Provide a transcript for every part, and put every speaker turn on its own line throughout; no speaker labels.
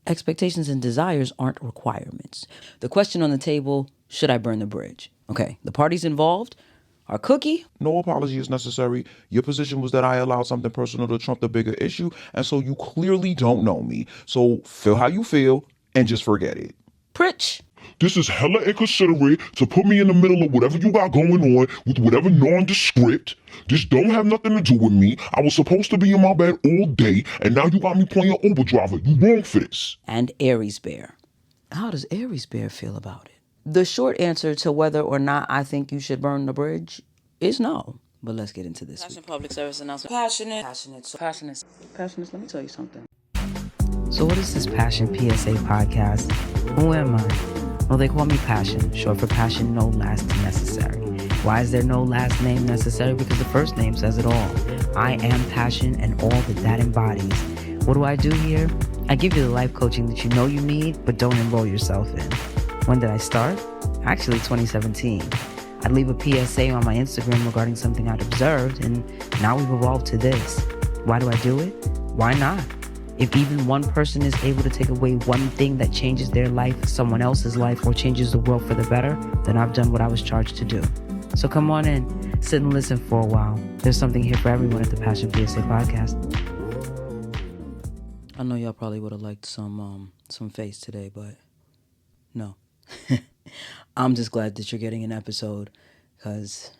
Expectations and desires aren't requirements. The question on the table, should I burn the bridge? Okay, the parties involved are Cookie.
No apology is necessary. Your position was that I allowed something personal to trump the bigger issue, and so you clearly don't know me. So feel how you feel and just forget it.
Pritch.
This is hella inconsiderate to put me in the middle of whatever you got going on with whatever nondescript. This don't have nothing to do with me. I was supposed to be in my bed all day, and now you got me playing Uber driver. You wrong for this.
And Aries Bear. How does Aries Bear feel about it? The short answer to whether or not I think you should burn the bridge is no. But let's get into this. Passionate public service announcement. Passionate. Let me tell you something. So what is this Passion PSA podcast? Who am I? Well, they call me Passion, short for passion, no last necessary. Why is there no last name necessary? Because the first name says it all. I am Passion and all that embodies. What do I do here? I give you the life coaching that you know you need, but don't enroll yourself in. When did I start? Actually, 2017. I'd leave a PSA on my Instagram regarding something I'd observed, and now we've evolved to this. Why do I do it? Why not? If even one person is able to take away one thing that changes their life, someone else's life, or changes the world for the better, then I've done what I was charged to do. So come on in, sit and listen for a while. There's something here for everyone at the Passion PSA podcast. I know y'all probably would have liked some face today, but no. I'm just glad that you're getting an episode, because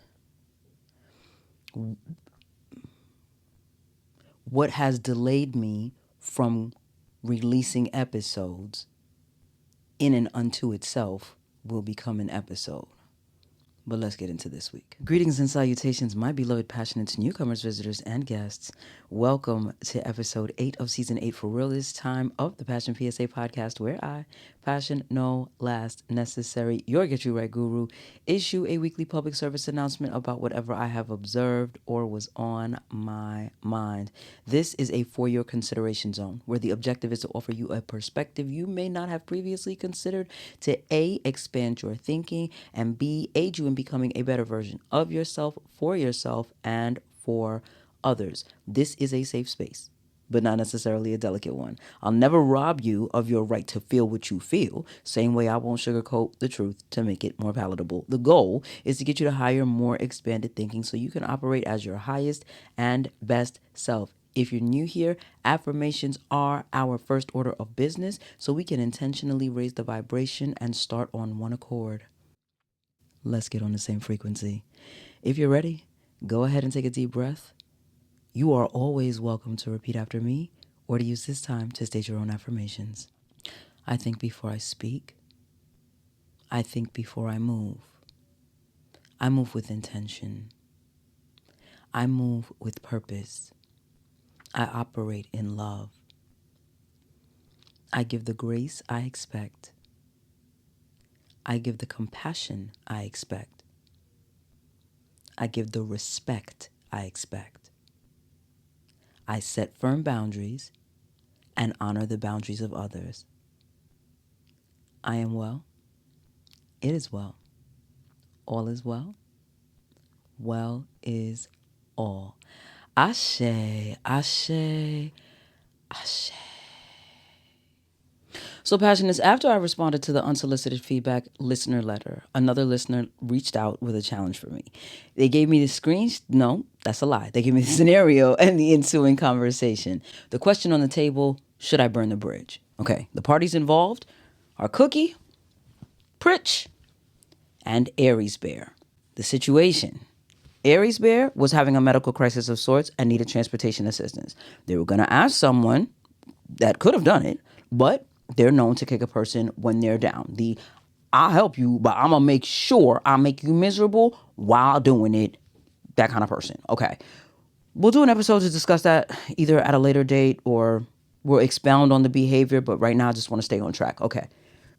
what has delayed me from releasing episodes in and unto itself will become an episode. But let's get into this week. Greetings and salutations, my beloved passionates, newcomers, visitors, and guests. Welcome to episode 8 of season 8 for real this time of the Passion PSA podcast, where I, Passion No Last Necessary, your Get You Right Guru, issue a weekly public service announcement about whatever I have observed or was on my mind. This is a for your consideration zone, where the objective is to offer you a perspective you may not have previously considered to A, expand your thinking, and B, aid you in becoming a better version of yourself, and for others. This is a safe space, but not necessarily a delicate one. I'll never rob you of your right to feel what you feel, same way I won't sugarcoat the truth to make it more palatable. The goal is to get you to higher, more expanded thinking so you can operate as your highest and best self. If you're new here, affirmations are our first order of business, so we can intentionally raise the vibration and start on one accord. Let's get on the same frequency. If you're ready, go ahead and take a deep breath. You are always welcome to repeat after me or to use this time to state your own affirmations. I think before I speak. I think before I move. I move with intention. I move with purpose. I operate in love. I give the grace I expect. I give the compassion I expect. I give the respect I expect. I set firm boundaries and honor the boundaries of others. I am well. It is well. All is well. Well is all. Ashe, ashe, ashe. So passionate, after I responded to the unsolicited feedback listener letter, another listener reached out with a challenge for me. They gave me the no, that's a lie. They gave me the scenario and the ensuing conversation. The question on the table, should I burn the bridge? Okay, the parties involved are Cookie, Pritch, and Aries Bear. The situation. Aries Bear was having a medical crisis of sorts and needed transportation assistance. They were going to ask someone that could have done it, but they're known to kick a person when they're down. I'll help you, but I'm going to make sure I make you miserable while doing it. That kind of person. Okay. We'll do an episode to discuss that either at a later date or we'll expound on the behavior, but right now I just want to stay on track. Okay.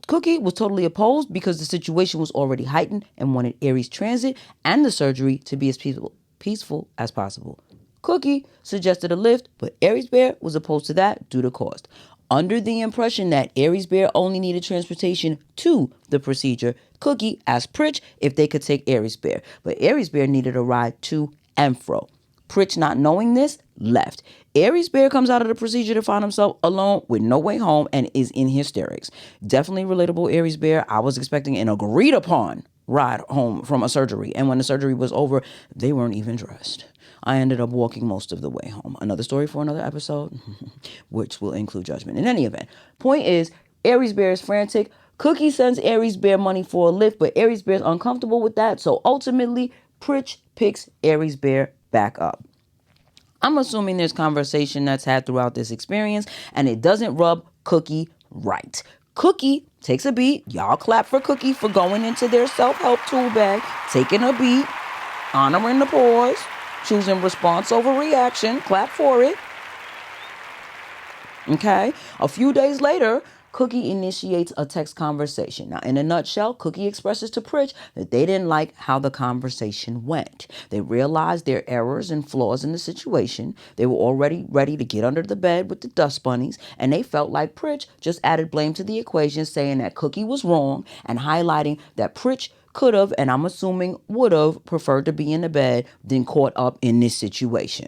Cookie was totally opposed because the situation was already heightened and wanted Aries transit and the surgery to be as peaceful as possible. Cookie suggested a lift, but Aries Bear was opposed to that due to cost. Under the impression that Aries Bear only needed transportation to the procedure, Cookie asked Pritch if they could take Aries Bear, but Aries Bear needed a ride to and fro. Pritch, not knowing this, left. Aries Bear comes out of the procedure to find himself alone with no way home and is in hysterics. Definitely relatable, Aries Bear. I was expecting an agreed upon ride home from a surgery, and when the surgery was over, they weren't even dressed. I ended up walking most of the way home. Another story for another episode, which will include judgment. In any event, point is, Aries Bear is frantic. Cookie sends Aries Bear money for a lift, but Aries Bear is uncomfortable with that. So ultimately, Pritch picks Aries Bear back up. I'm assuming there's conversation that's had throughout this experience, and it doesn't rub Cookie right. Cookie takes a beat. Y'all clap for Cookie for going into their self-help tool bag, taking a beat, honoring the pause, choosing response over reaction. Clap for it. Okay. A few days later, Cookie initiates a text conversation. Now, in a nutshell, Cookie expresses to Pritch that they didn't like how the conversation went. They realized their errors and flaws in the situation. They were already ready to get under the bed with the dust bunnies, and they felt like Pritch just added blame to the equation, saying that Cookie was wrong and highlighting that Pritch could have, and I'm assuming would have, preferred to be in the bed than caught up in this situation.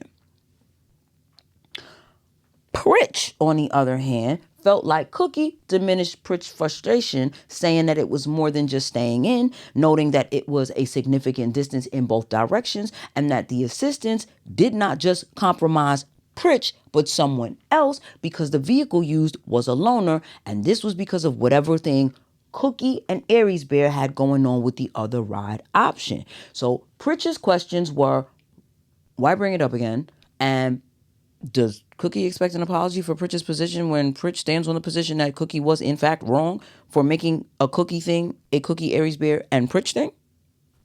Pritch, on the other hand, felt like Cookie diminished Pritch's frustration, saying that it was more than just staying in, noting that it was a significant distance in both directions, and that the assistance did not just compromise Pritch, but someone else, because the vehicle used was a loaner, and this was because of whatever thing Cookie and Aries Bear had going on with the other ride option. So Pritch's questions were, why bring it up again? And does Cookie expect an apology for Pritch's position when Pritch stands on the position that Cookie was in fact wrong for making a Cookie thing a Cookie, Aries Bear, and Pritch thing?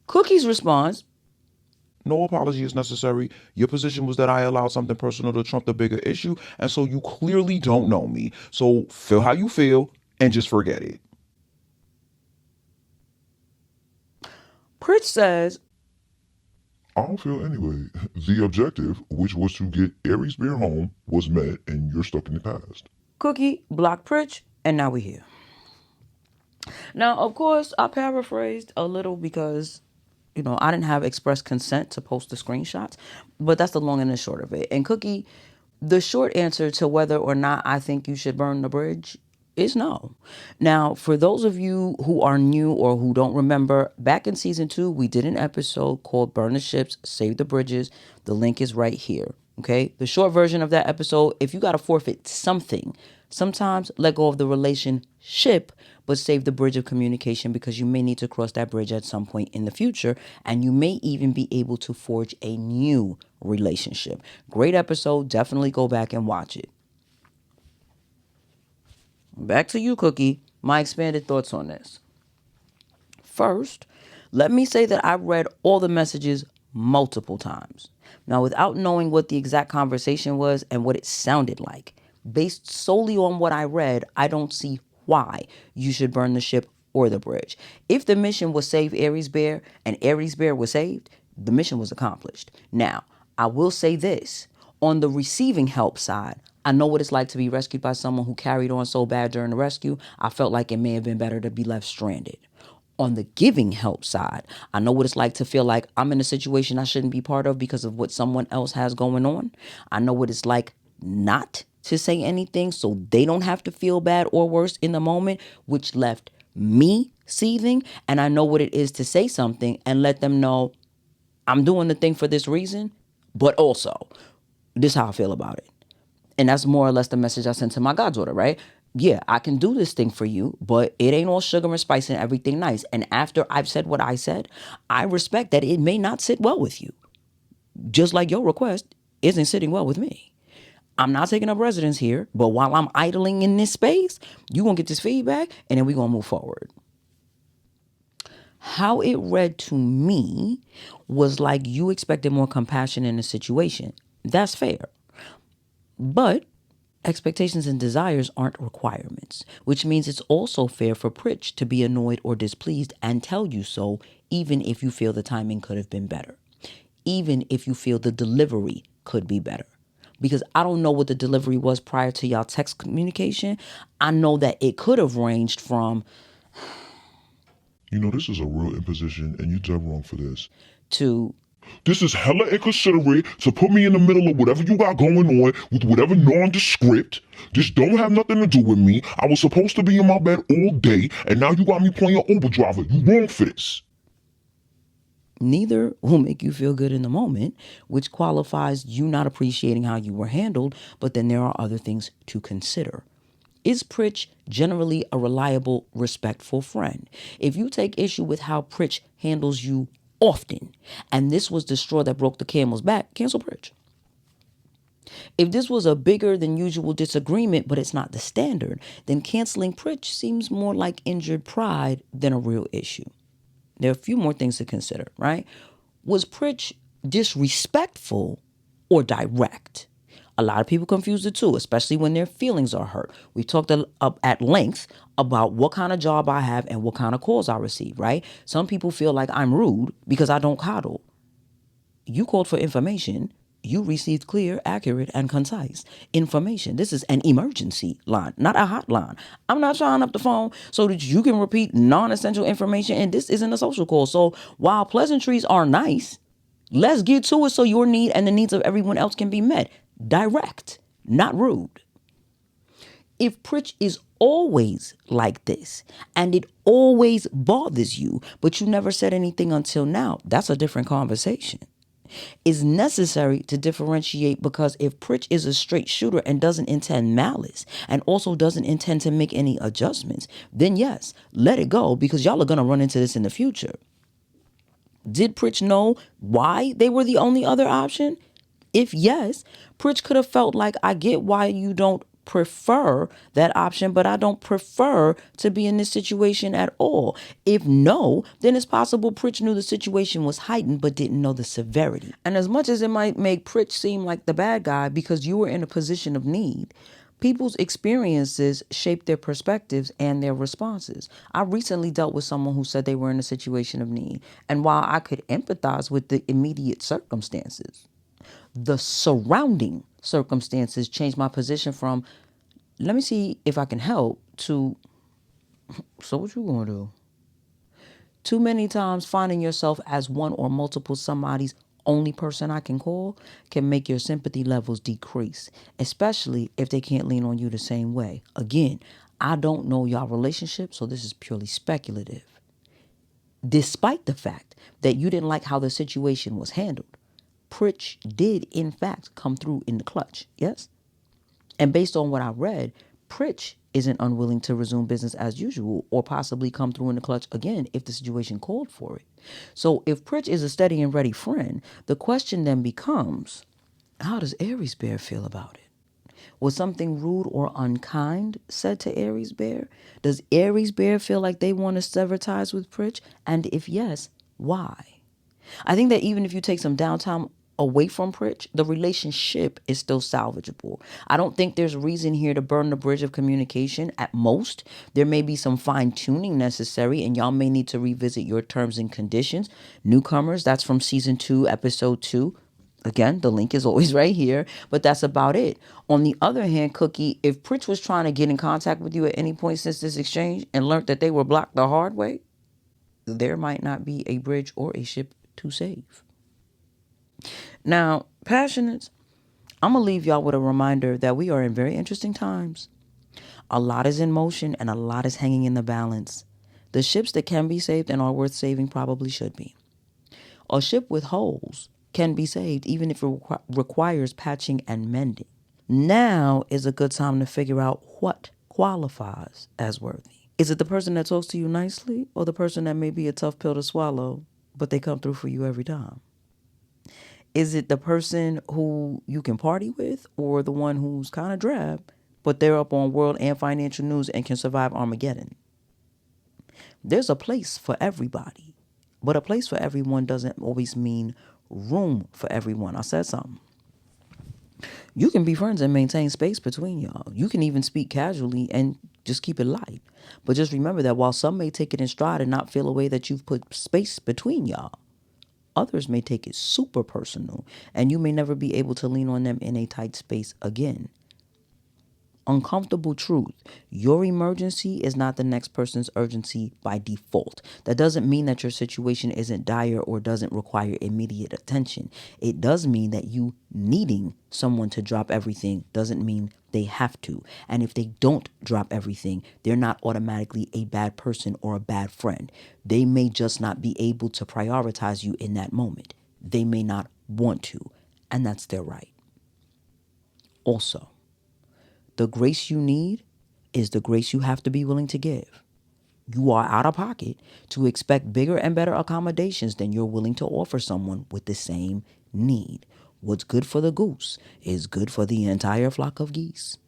Cookie's response,
No apology is necessary. Your position was that I allowed something personal to trump the bigger issue, and so you clearly don't know me. So feel how you feel and just forget it.
Pritch says,
I don't feel anyway. The objective, which was to get Aries Bear home, was met, and you're stuck in the past.
Cookie blocked Pritch, and now we're here. Now, of course, I paraphrased a little because, I didn't have express consent to post the screenshots, but that's the long and the short of it. And Cookie, the short answer to whether or not I think you should burn the bridge is no. Now, for those of you who are new or who don't remember, back in season 2, we did an episode called Burn the Ships, Save the Bridges. The link is right here. Okay. The short version of that episode, if you got to forfeit something, sometimes let go of the relationship, but save the bridge of communication, because you may need to cross that bridge at some point in the future, and you may even be able to forge a new relationship. Great episode. Definitely go back and watch it. Back to you, Cookie. My expanded thoughts on this. First, let me say that I read all the messages multiple times. Now, without knowing what the exact conversation was and what it sounded like, based solely on what I read, I don't see why you should burn the ship or the bridge. If the mission was save Aries Bear and Aries Bear was saved, the mission was accomplished. Now, I will say this. On the receiving help side, I know what it's like to be rescued by someone who carried on so bad during the rescue. I felt like it may have been better to be left stranded. On the giving help side, I know what it's like to feel like I'm in a situation I shouldn't be part of because of what someone else has going on. I know what it's like not to say anything so they don't have to feel bad or worse in the moment, which left me seething. And I know what it is to say something and let them know I'm doing the thing for this reason, but also this is how I feel about it. And that's more or less the message I sent to my goddaughter, right? Yeah, I can do this thing for you, but it ain't all sugar and spice and everything nice. And after I've said what I said, I respect that it may not sit well with you. Just like your request isn't sitting well with me. I'm not taking up residence here, but while I'm idling in this space, you're going to get this feedback and then we're going to move forward. How it read to me was like you expected more compassion in the situation. That's fair. But expectations and desires aren't requirements, which means it's also fair for Pritch to be annoyed or displeased and tell you so, even if you feel the timing could have been better, even if you feel the delivery could be better. Because I don't know what the delivery was prior to y'all text communication. I know that it could have ranged from,
You know, this is a real imposition, and you done wrong for this.
to,
This is hella inconsiderate to put me in the middle of whatever you got going on with whatever nondescript. This don't have nothing to do with me. I was supposed to be in my bed all day, and now you got me playing Uber driver. You wrong for this.
Neither will make you feel good in the moment, which qualifies you not appreciating how you were handled, but then there are other things to consider. Is Pritch generally a reliable, respectful friend? If you take issue with how Pritch handles you often, and this was the straw that broke the camel's back, cancel Pritch. If this was a bigger than usual disagreement, but it's not the standard, then canceling Pritch seems more like injured pride than a real issue. There are a few more things to consider, right? Was Pritch disrespectful or direct? A lot of people confuse the two, especially when their feelings are hurt. We talked at length about what kind of job I have and what kind of calls I receive, right? Some people feel like I'm rude because I don't coddle. You called for information. You received clear, accurate, and concise information. This is an emergency line, not a hotline. I'm not trying up the phone so that you can repeat non-essential information, and this isn't a social call. So while pleasantries are nice, let's get to it so your need and the needs of everyone else can be met. Direct, not rude. If Pritch is always like this and it always bothers you, but you never said anything until now, that's a different conversation. Is necessary to differentiate, because if Pritch is a straight shooter and doesn't intend malice and also doesn't intend to make any adjustments, then yes, let it go, because y'all are going to run into this in the future. Did Pritch know why they were the only other option? If yes, Pritch could have felt like, I get why you don't prefer that option, but I don't prefer to be in this situation at all. If no, then it's possible Pritch knew the situation was heightened but didn't know the severity. And as much as it might make Pritch seem like the bad guy because you were in a position of need, people's experiences shape their perspectives and their responses. I recently dealt with someone who said they were in a situation of need, and while I could empathize with the immediate circumstances, the surrounding circumstances changed my position from, let me see if I can help, to, so what you gonna do? Too many times finding yourself as one or multiple somebody's only person I can call can make your sympathy levels decrease, especially if they can't lean on you the same way. Again, I don't know y'all relationship, so this is purely speculative. Despite the fact that you didn't like how the situation was handled, Pritch did, in fact, come through in the clutch, yes? And based on what I read, Pritch isn't unwilling to resume business as usual or possibly come through in the clutch again if the situation called for it. So if Pritch is a steady and ready friend, the question then becomes, how does Aries Bear feel about it? Was something rude or unkind said to Aries Bear? Does Aries Bear feel like they want to sever ties with Pritch? And if yes, why? I think that even if you take some downtime away from Pritch, the relationship is still salvageable. I don't think there's reason here to burn the bridge of communication. At most, there may be some fine tuning necessary, and y'all may need to revisit your terms and conditions. Newcomers, that's from season 2, episode 2. Again, the link is always right here, but that's about it. On the other hand, Cookie, if Pritch was trying to get in contact with you at any point since this exchange and learned that they were blocked the hard way, there might not be a bridge or a ship to save. Now, passionates, I'm going to leave y'all with a reminder that we are in very interesting times. A lot is in motion and a lot is hanging in the balance. The ships that can be saved and are worth saving probably should be. A ship with holes can be saved even if it requires patching and mending. Now is a good time to figure out what qualifies as worthy. Is it the person that talks to you nicely, or the person that may be a tough pill to swallow, but they come through for you every time? Is it the person who you can party with, or the one who's kind of drab, but they're up on world and financial news and can survive Armageddon? There's a place for everybody, but a place for everyone doesn't always mean room for everyone. I said something. You can be friends and maintain space between y'all. You can even speak casually and just keep it light. But just remember that while some may take it in stride and not feel a way that you've put space between y'all, others may take it super personal, and you may never be able to lean on them in a tight space again. Uncomfortable truth. Your emergency is not the next person's urgency by default. That doesn't mean that your situation isn't dire or doesn't require immediate attention. It does mean that you needing someone to drop everything doesn't mean they have to. And if they don't drop everything, they're not automatically a bad person or a bad friend. They may just not be able to prioritize you in that moment. They may not want to, and that's their right. Also, the grace you need is the grace you have to be willing to give. You are out of pocket to expect bigger and better accommodations than you're willing to offer someone with the same need. What's good for the goose is good for the entire flock of geese.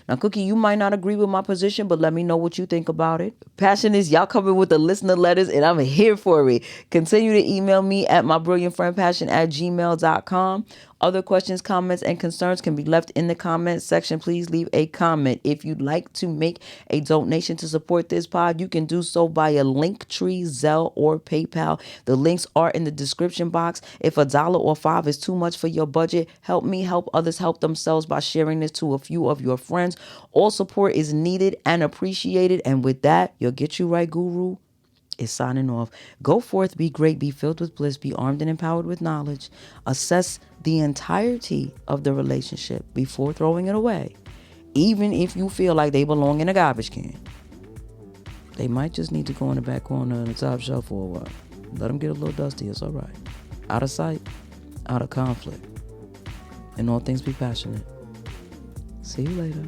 Now, Cookie, you might not agree with my position, but let me know what you think about it. Passion is y'all coming with the listener letters, and I'm here for it. Continue to email me at mybrilliantfriendpassion@gmail.com. Other questions, comments, and concerns can be left in the comments section. Please leave a comment. If you'd like to make a donation to support this pod, you can do so via Linktree, Zelle, or PayPal. The links are in the description box. If $1 or $5 is too much for your budget, help me help others help themselves by sharing this to a few of your friends. All support is needed and appreciated. And with that, your Get You Right Guru is signing off. Go forth, be great, be filled with bliss, be armed and empowered with knowledge. Assess the entirety of the relationship before throwing it away. Even if you feel like they belong in a garbage can, they might just need to go in the back corner on the top shelf for a while. Let them get a little dusty. It's all right. Out of sight, out of conflict. In all things, be passionate. See you later.